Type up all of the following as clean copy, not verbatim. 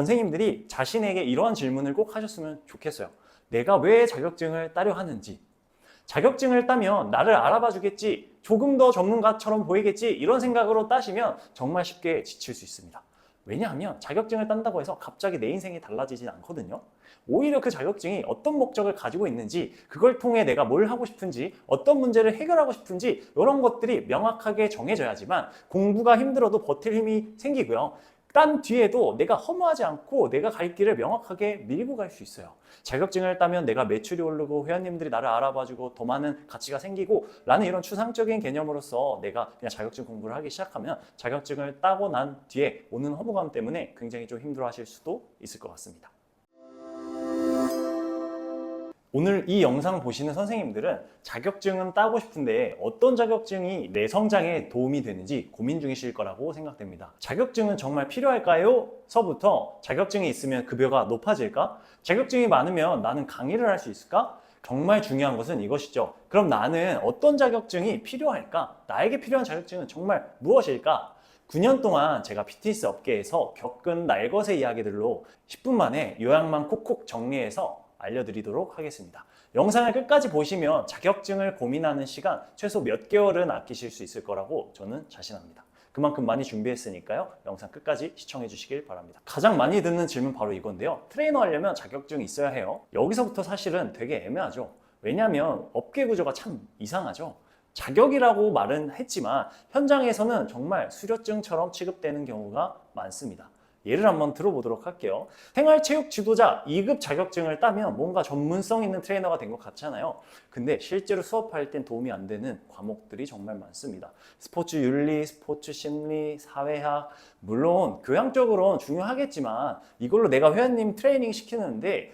선생님들이 자신에게 이러한 질문을 꼭 하셨으면 좋겠어요. 내가 왜 자격증을 따려 하는지, 자격증을 따면 나를 알아봐 주겠지, 조금 더 전문가처럼 보이겠지, 이런 생각으로 따시면 정말 쉽게 지칠 수 있습니다. 왜냐하면 자격증을 딴다고 해서 갑자기 내 인생이 달라지진 않거든요. 오히려 그 자격증이 어떤 목적을 가지고 있는지, 그걸 통해 내가 뭘 하고 싶은지, 어떤 문제를 해결하고 싶은지, 이런 것들이 명확하게 정해져야지만 공부가 힘들어도 버틸 힘이 생기고요. 딴 뒤에도 내가 허무하지 않고 내가 갈 길을 명확하게 밀고 갈 수 있어요. 자격증을 따면 내가 매출이 오르고 회원님들이 나를 알아봐주고 더 많은 가치가 생기고 라는 이런 추상적인 개념으로서 내가 그냥 자격증 공부를 하기 시작하면 자격증을 따고 난 뒤에 오는 허무감 때문에 굉장히 좀 힘들어 하실 수도 있을 것 같습니다. 오늘 이 영상 보시는 선생님들은 자격증은 따고 싶은데 어떤 자격증이 내 성장에 도움이 되는지 고민 중이실 거라고 생각됩니다. 자격증은 정말 필요할까요? 서부터 자격증이 있으면 급여가 높아질까? 자격증이 많으면 나는 강의를 할 수 있을까? 정말 중요한 것은 이것이죠. 그럼 나는 어떤 자격증이 필요할까? 나에게 필요한 자격증은 정말 무엇일까? 9년 동안 제가 피트니스 업계에서 겪은 날것의 이야기들로 10분 만에 요약만 콕콕 정리해서 알려드리도록 하겠습니다. 영상을 끝까지 보시면 자격증을 고민하는 시간 최소 몇 개월은 아끼실 수 있을 거라고 저는 자신합니다. 그만큼 많이 준비했으니까요. 영상 끝까지 시청해 주시길 바랍니다. 가장 많이 듣는 질문 바로 이건데요. 트레이너 하려면 자격증이 있어야 해요. 여기서부터 사실은 되게 애매하죠. 왜냐하면 업계 구조가 참 이상하죠. 자격이라고 말은 했지만 현장에서는 정말 수료증처럼 취급되는 경우가 많습니다. 예를 한번 들어보도록 할게요. 생활체육 지도자 2급 자격증을 따면 뭔가 전문성 있는 트레이너가 된 것 같잖아요. 근데 실제로 수업할 땐 도움이 안 되는 과목들이 정말 많습니다. 스포츠 윤리, 스포츠 심리, 사회학, 물론 교양적으로는 중요하겠지만 이걸로 내가 회원님 트레이닝 시키는데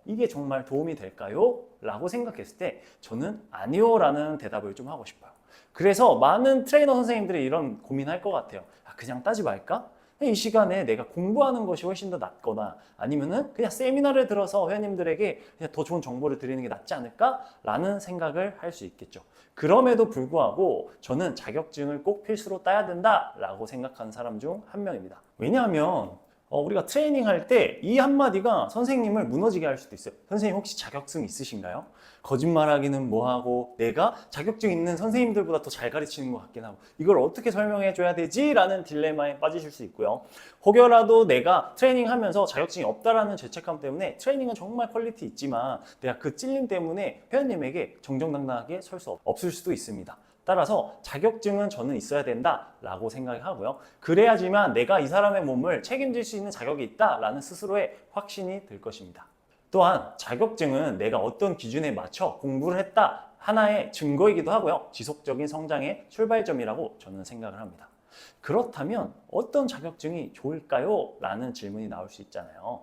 이게 정말 도움이 될까요? 라고 생각했을 때 저는 아니요 라는 대답을 좀 하고 싶어요. 그래서 많은 트레이너 선생님들이 이런 고민할 것 같아요. 그냥 따지 말까? 이 시간에 내가 공부하는 것이 훨씬 더 낫거나 아니면은 그냥 세미나를 들어서 회원님들에게 그냥 더 좋은 정보를 드리는 게 낫지 않을까? 라는 생각을 할 수 있겠죠. 그럼에도 불구하고 저는 자격증을 꼭 필수로 따야 된다라고 생각하는 사람 중 한 명입니다. 왜냐하면 우리가 트레이닝 할 때 이 한마디가 선생님을 무너지게 할 수도 있어요. 선생님 혹시 자격증 있으신가요? 거짓말하기는 뭐하고 내가 자격증 있는 선생님들보다 더 잘 가르치는 것 같긴 하고 이걸 어떻게 설명해 줘야 되지? 라는 딜레마에 빠지실 수 있고요. 혹여라도 내가 트레이닝 하면서 자격증이 없다라는 죄책감 때문에 트레이닝은 정말 퀄리티 있지만 내가 그 찔림 때문에 회원님에게 정정당당하게 설 수 없을 수도 있습니다. 따라서 자격증은 저는 있어야 된다라고 생각하고요. 그래야지만 내가 이 사람의 몸을 책임질 수 있는 자격이 있다라는 스스로의 확신이 들 것입니다. 또한 자격증은 내가 어떤 기준에 맞춰 공부를 했다 하나의 증거이기도 하고요. 지속적인 성장의 출발점이라고 저는 생각을 합니다. 그렇다면 어떤 자격증이 좋을까요? 라는 질문이 나올 수 있잖아요.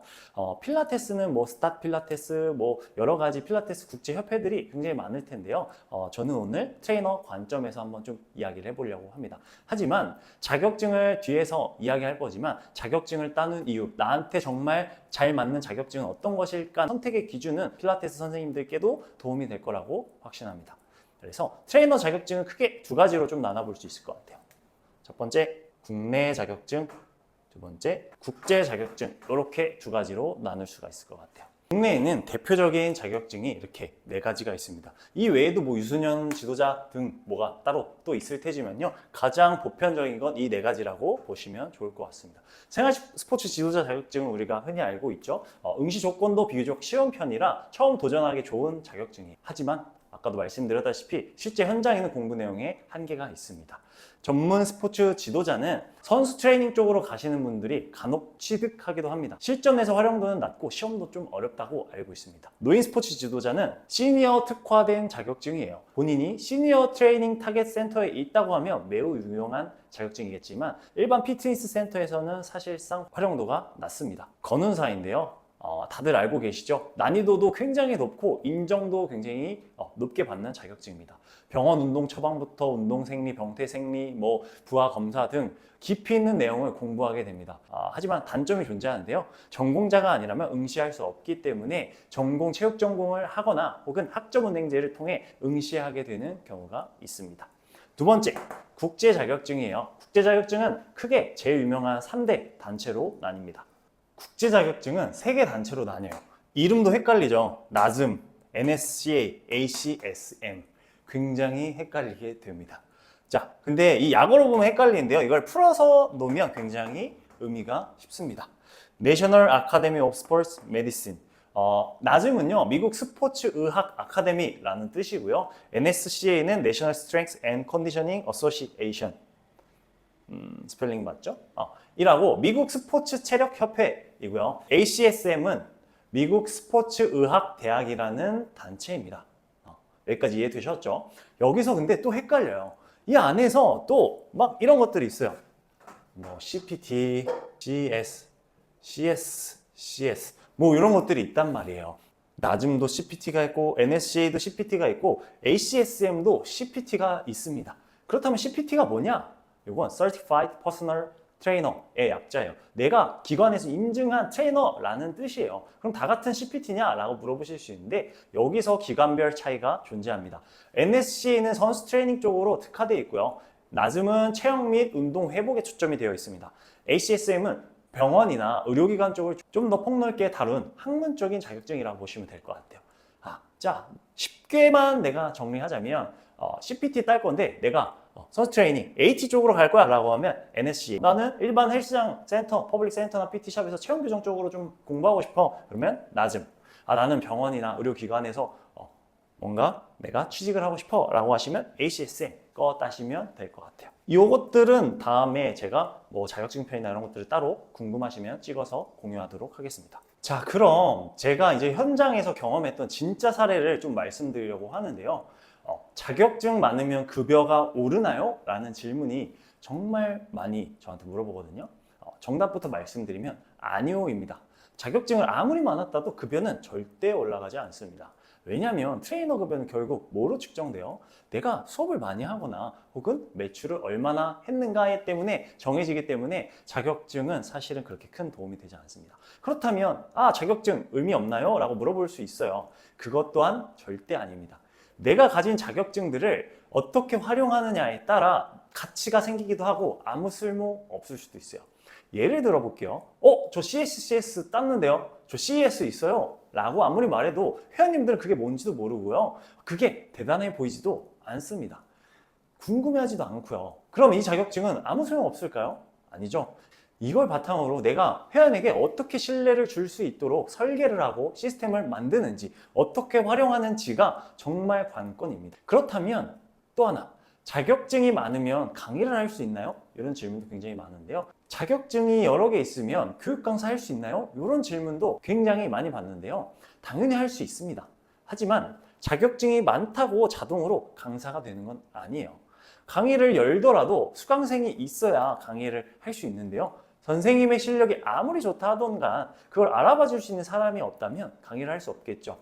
필라테스는 스타 필라테스, 여러 가지 필라테스 국제협회들이 굉장히 많을 텐데요. 저는 오늘 트레이너 관점에서 한번 좀 이야기를 해보려고 합니다. 하지만 자격증을 뒤에서 이야기할 거지만 자격증을 따는 이유, 나한테 정말 잘 맞는 자격증은 어떤 것일까? 선택의 기준은 필라테스 선생님들께도 도움이 될 거라고 확신합니다. 그래서 트레이너 자격증은 크게 두 가지로 좀 나눠볼 수 있을 것 같아요. 첫 번째, 국내 자격증, 두 번째, 국제 자격증 이렇게 두 가지로 나눌 수가 있을 것 같아요. 국내에는 대표적인 자격증이 이렇게 네 가지가 있습니다. 이 외에도 유소년 지도자 등 뭐가 따로 또 있을 테지만요. 가장 보편적인 건 이 네 가지라고 보시면 좋을 것 같습니다. 생활 스포츠 지도자 자격증은 우리가 흔히 알고 있죠. 응시 조건도 비교적 쉬운 편이라 처음 도전하기 좋은 자격증이에요. 하지만 아까도 말씀드렸다시피 실제 현장에는 공부 내용에 한계가 있습니다. 전문 스포츠 지도자는 선수 트레이닝 쪽으로 가시는 분들이 간혹 취득하기도 합니다. 실전에서 활용도는 낮고 시험도 좀 어렵다고 알고 있습니다. 노인 스포츠 지도자는 시니어 특화된 자격증이에요. 본인이 시니어 트레이닝 타겟 센터에 있다고 하면 매우 유용한 자격증이겠지만 일반 피트니스 센터에서는 사실상 활용도가 낮습니다. 검은사인데요. 다들 알고 계시죠? 난이도도 굉장히 높고 인정도 굉장히 높게 받는 자격증입니다. 병원 운동 처방부터 운동 생리, 병태 생리, 부하 검사 등 깊이 있는 내용을 공부하게 됩니다. 하지만 단점이 존재하는데요. 전공자가 아니라면 응시할 수 없기 때문에 전공, 체육 전공을 하거나 혹은 학점은행제를 통해 응시하게 되는 경우가 있습니다. 두 번째, 국제 자격증이에요. 국제 자격증은 크게 제일 유명한 3대 단체로 나뉩니다. 국제 자격증은 3개 단체로 나뉘어요. 이름도 헷갈리죠. 나즘, NSCA, ACSM. 굉장히 헷갈리게 됩니다. 자, 근데 이 약어로 보면 헷갈리는데요. 이걸 풀어서 놓으면 굉장히 의미가 쉽습니다. National Academy of Sports Medicine. 나즘은요, 미국 스포츠 의학 아카데미라는 뜻이고요. NSCA는 National Strength and Conditioning Association. 스펠링 맞죠? 이라고 미국 스포츠 체력 협회이고요. ACSM은 미국 스포츠 의학 대학이라는 단체입니다. 여기까지 이해되셨죠? 여기서 근데 또 헷갈려요. 이 안에서 또 막 이런 것들이 있어요. 뭐 CPT, GS, CS 뭐 이런 것들이 있단 말이에요. 나즘도 CPT가 있고 NSCA도 CPT가 있고 ACSM도 CPT가 있습니다. 그렇다면 CPT가 뭐냐? 이건 Certified Personal Trainer의 약자예요. 내가 기관에서 인증한 트레이너라는 뜻이에요. 그럼 다 같은 CPT냐? 라고 물어보실 수 있는데 여기서 기관별 차이가 존재합니다. NSCA는 선수 트레이닝 쪽으로 특화되어 있고요. 나즘은 체형 및 운동 회복에 초점이 되어 있습니다. ACSM은 병원이나 의료기관 쪽을 좀 더 폭넓게 다룬 학문적인 자격증이라고 보시면 될 것 같아요. 자, 쉽게만 내가 정리하자면 CPT 딸 건데 내가 선수 트레이닝 AT 쪽으로 갈 거야 라고 하면 NSC. 나는 일반 헬스장 센터, 퍼블릭 센터나 PT샵에서 체형 교정 쪽으로 좀 공부하고 싶어. 그러면 나즘. 나는 병원이나 의료기관에서 뭔가 내가 취직을 하고 싶어 라고 하시면 ACSM 거 따시면 될 것 같아요. 이것들은 다음에 제가 뭐 자격증편이나 이런 것들을 따로 궁금하시면 찍어서 공유하도록 하겠습니다. 자, 그럼 제가 이제 현장에서 경험했던 진짜 사례를 좀 말씀드리려고 하는데요. 자격증 많으면 급여가 오르나요? 라는 질문이 정말 많이 저한테 물어보거든요. 정답부터 말씀드리면 아니오입니다. 자격증을 아무리 많았다도 급여는 절대 올라가지 않습니다. 왜냐하면 트레이너 급여는 결국 뭐로 측정돼요? 내가 수업을 많이 하거나 혹은 매출을 얼마나 했는가에 때문에 정해지기 때문에 자격증은 사실은 그렇게 큰 도움이 되지 않습니다. 그렇다면 자격증 의미 없나요? 라고 물어볼 수 있어요. 그것 또한 절대 아닙니다. 내가 가진 자격증들을 어떻게 활용하느냐에 따라 가치가 생기기도 하고 아무 쓸모 없을 수도 있어요. 예를 들어 볼게요. 저 CSCS 땄는데요. 저 CES 있어요. 라고 아무리 말해도 회원님들은 그게 뭔지도 모르고요. 그게 대단해 보이지도 않습니다. 궁금해하지도 않고요. 그럼 이 자격증은 아무 소용 없을까요? 아니죠. 이걸 바탕으로 내가 회원에게 어떻게 신뢰를 줄 수 있도록 설계를 하고 시스템을 만드는지 어떻게 활용하는지가 정말 관건입니다. 그렇다면 또 하나, 자격증이 많으면 강의를 할 수 있나요? 이런 질문도 굉장히 많은데요. 자격증이 여러 개 있으면 교육 강사 할 수 있나요? 이런 질문도 굉장히 많이 받는데요. 당연히 할 수 있습니다. 하지만 자격증이 많다고 자동으로 강사가 되는 건 아니에요. 강의를 열더라도 수강생이 있어야 강의를 할 수 있는데요. 선생님의 실력이 아무리 좋다 하던가 그걸 알아봐 줄 수 있는 사람이 없다면 강의를 할 수 없겠죠.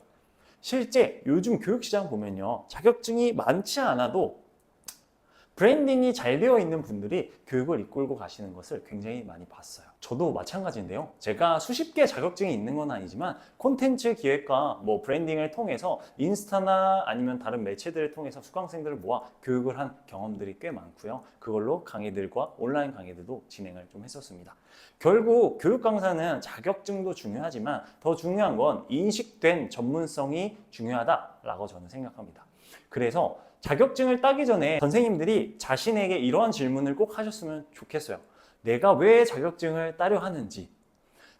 실제 요즘 교육시장 보면요. 자격증이 많지 않아도 브랜딩이 잘 되어 있는 분들이 교육을 이끌고 가시는 것을 굉장히 많이 봤어요. 저도 마찬가지인데요. 제가 수십 개 자격증이 있는 건 아니지만 콘텐츠 기획과 뭐 브랜딩을 통해서 인스타나 아니면 다른 매체들을 통해서 수강생들을 모아 교육을 한 경험들이 꽤 많고요. 그걸로 강의들과 온라인 강의들도 진행을 좀 했었습니다. 결국 교육 강사는 자격증도 중요하지만 더 중요한 건 인식된 전문성이 중요하다라고 저는 생각합니다. 그래서 자격증을 따기 전에 선생님들이 자신에게 이러한 질문을 꼭 하셨으면 좋겠어요. 내가 왜 자격증을 따려 하는지.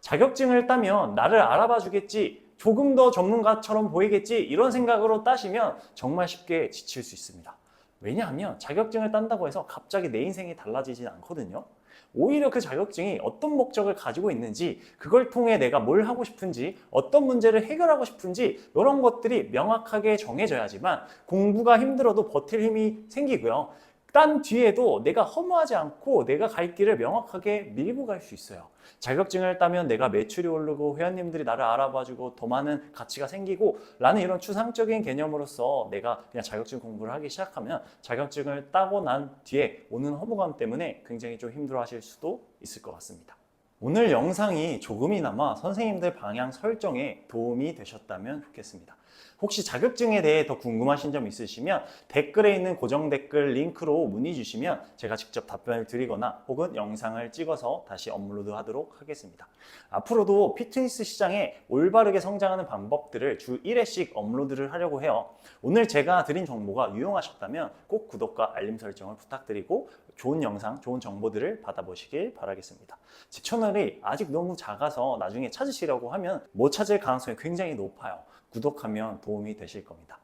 자격증을 따면 나를 알아봐 주겠지, 조금 더 전문가처럼 보이겠지, 이런 생각으로 따시면 정말 쉽게 지칠 수 있습니다. 왜냐하면 자격증을 딴다고 해서 갑자기 내 인생이 달라지진 않거든요. 오히려 그 자격증이 어떤 목적을 가지고 있는지, 그걸 통해 내가 뭘 하고 싶은지, 어떤 문제를 해결하고 싶은지 이런 것들이 명확하게 정해져야지만 공부가 힘들어도 버틸 힘이 생기고요. 딴 뒤에도 내가 허무하지 않고 내가 갈 길을 명확하게 밀고 갈 수 있어요. 자격증을 따면 내가 매출이 오르고 회원님들이 나를 알아봐주고 더 많은 가치가 생기고 라는 이런 추상적인 개념으로서 내가 그냥 자격증 공부를 하기 시작하면 자격증을 따고 난 뒤에 오는 허무감 때문에 굉장히 좀 힘들어 하실 수도 있을 것 같습니다. 오늘 영상이 조금이나마 선생님들 방향 설정에 도움이 되셨다면 좋겠습니다. 혹시 자격증에 대해 더 궁금하신 점 있으시면 댓글에 있는 고정 댓글 링크로 문의 주시면 제가 직접 답변을 드리거나 혹은 영상을 찍어서 다시 업로드 하도록 하겠습니다. 앞으로도 피트니스 시장에 올바르게 성장하는 방법들을 주 1회씩 업로드를 하려고 해요. 오늘 제가 드린 정보가 유용하셨다면 꼭 구독과 알림 설정을 부탁드리고 좋은 영상, 좋은 정보들을 받아보시길 바라겠습니다. 제 채널이 아직 너무 작아서 나중에 찾으시려고 하면 못 찾을 가능성이 굉장히 높아요. 구독하면 도움이 되실 겁니다.